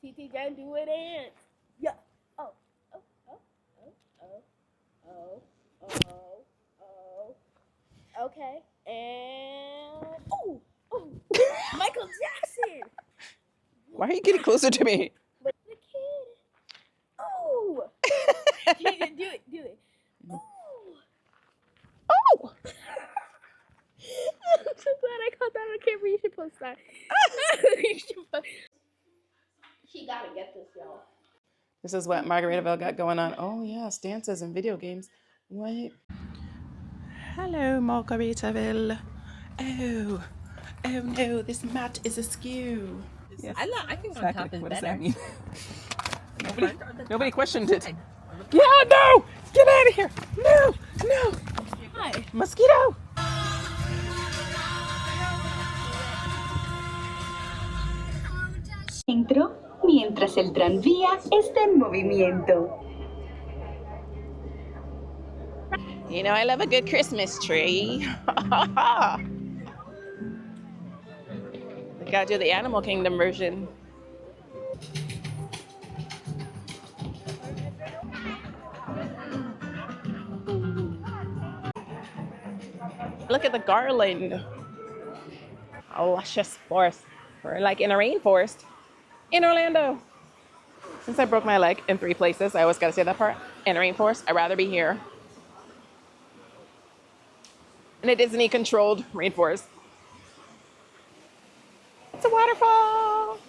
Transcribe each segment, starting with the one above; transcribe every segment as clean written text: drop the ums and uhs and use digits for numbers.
TT Jen, do a dance. Yeah. Oh, oh, oh, oh, oh, oh, oh, oh. Okay. And oh, oh, Michael Jackson. Why are you getting closer to me? But the kid. Oh. Do it. Do it. Oh. Oh. I'm so glad I caught that on camera. You should post that. She gotta get this, y'all. This is what Margaritaville got going on. Oh yes, dances and video games. What? Hello, Margaritaville. Oh no, this mat is askew. Yes. I think on top is what better. Does that mean? Nobody questioned it. Yeah, no! Get out of here! No! Hi. Mosquito! Entro mientras el tranvía está en movimiento. You know, I love a good Christmas tree. We gotta do the Animal Kingdom version. Look at the garland. A luscious forest. We're like in a rainforest in Orlando. Since I broke my leg in 3 places, I always gotta say that part. In a rainforest, I'd rather be here. In a Disney-controlled rainforest. It's a waterfall.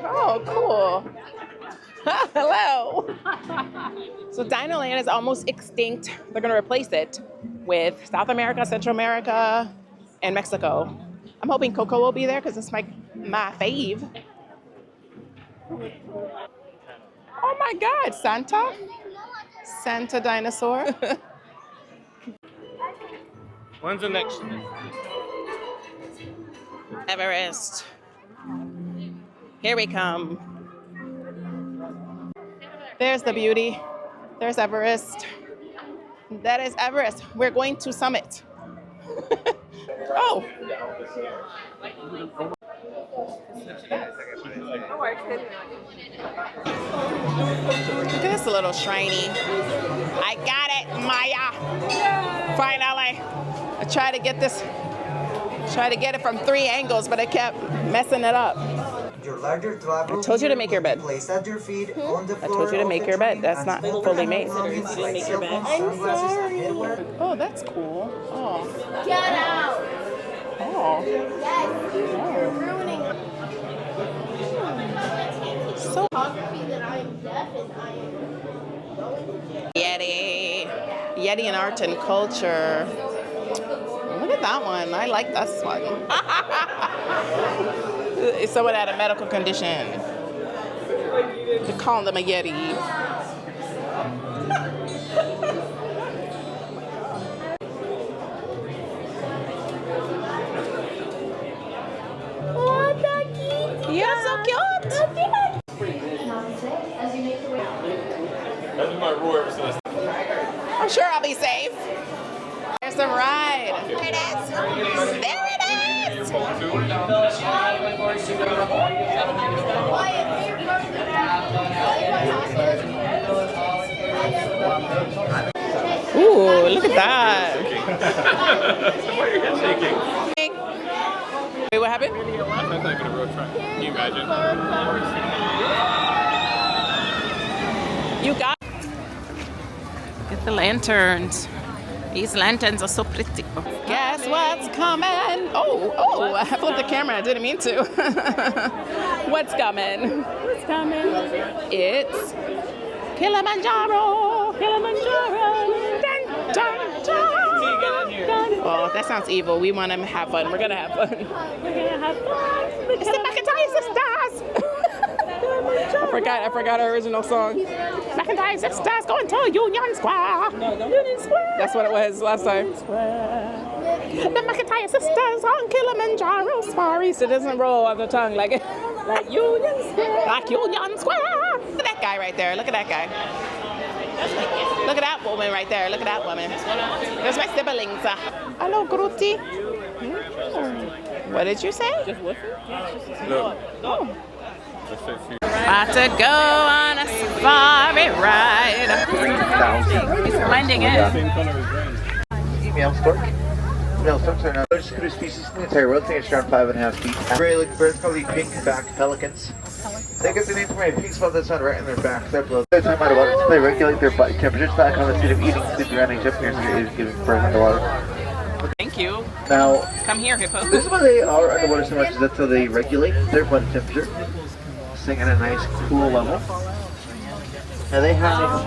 Oh, cool. Hello. So Dino Land is almost extinct. They're going to replace it with South America, Central America, and Mexico. I'm hoping Coco will be there because it's my fave. Oh my God, Santa? Santa dinosaur? When's the next? Everest. Here we come. There's the beauty. There's Everest. That is Everest. We're going to summit. Oh. Look at this little shiny. I got it, Maya. Finally. I tried to get it from 3 angles, but I kept messing it up. Your larger travel I told you to make your bed. Place at your feet on the I told you to make your bed. That's not fully made. I'm sorry. Oh, that's cool. Oh. Get out. Oh. Yes. You're ruining So photography that I am deaf and I am going to Yeti and art and culture. Look at that one. I like this one. It's someone had a medical condition. They call them a Yeti. Oh, that's cute. You're so cute. That's my rule ever since. I'm sure I'll be safe. There's the ride. There it is. There it is. Ooh, look at that. Why are your head shaking? Wait, what happened? That's not even a real track. Can you imagine? You got Get the lanterns. These lanterns are so pretty. Guess what's coming? Oh, I flipped the camera. I didn't mean to. What's coming? What's coming? It's Kilimanjaro. Dun, dun, dun. Oh, that sounds evil. We want to have fun. We're going to have fun. It's the McIntyre Sisters. I forgot our original song. McIntyre Sisters going to Union Square. That's what it was last time. The McIntyre Sisters on Kilimanjaro Safari. So it doesn't roll on the tongue like Union Square. Like Union Square. Look at that guy right there. Look at that guy. Look at that woman right there. Look at that woman. There's my siblings. Hello, Grutti. What did you say? Look. Oh. About to go on a safari ride. It's blending in. Female stork. Male storks are another scooter species in the entire world. I think it's around 5.5 feet. Very looking birds, probably pink-backed pelicans. They get the name from a pink spot that's on right in their back. They're below. They're talking about water. They regulate their body temperature. It's not common state of eating, sleeping, running, jumping, or giving birth underwater. Thank you. Now, Come here, hippo. this is why they are underwater so much, is that so they regulate their body temperature, staying at a nice cool level. And they have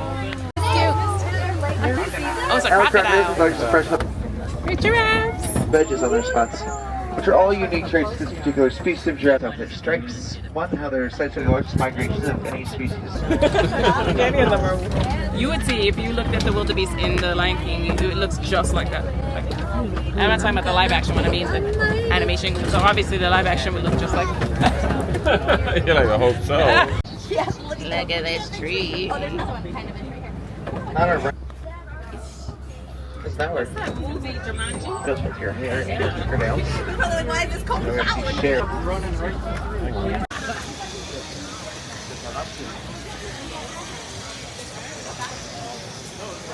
Oh, it's a crocodile. fresh Giraffes. veggies on their spots, which are all unique traits to this particular species of giraffe. Their stripes, one, how their sites are the largest migrations of any species. You would see if you looked at the wildebeest in the Lion King, it looks just like that. I'm not talking about the live action one, I mean the animation. So obviously the live action would look just like that. You're like, I hope so. Look at this tree. Not a Does that work? Goes with your hair and your fingernails. Why is this called Share.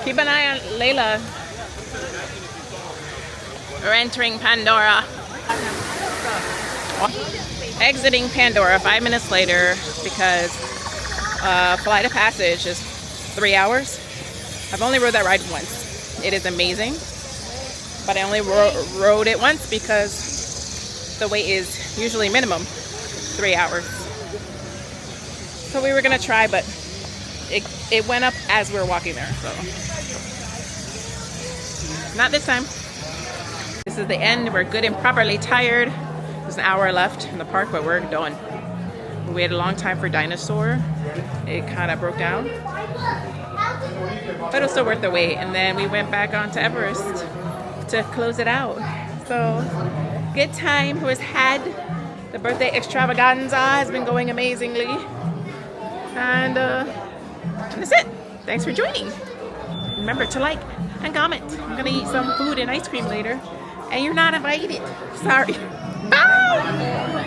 Keep an eye on Layla. We're entering Pandora. Exiting Pandora 5 minutes later because flight of passage is 3 hours. I've only rode that ride once. It is amazing, but I only rode it once because the wait is usually minimum 3 hours. So we were gonna try, but it went up as we were walking there, so not this time. This is the end. We're good and properly tired. There's an hour left in the park, but we're done. We waited a long time for Dinosaur. It kind of broke down, but it was still worth the wait. And then we went back on to Everest to close it out. So good time was had. The birthday extravaganza has been going amazingly. And that's it. Thanks for joining. Remember to like and comment. I'm gonna eat some food and ice cream later, and you're not invited. Sorry. Bye.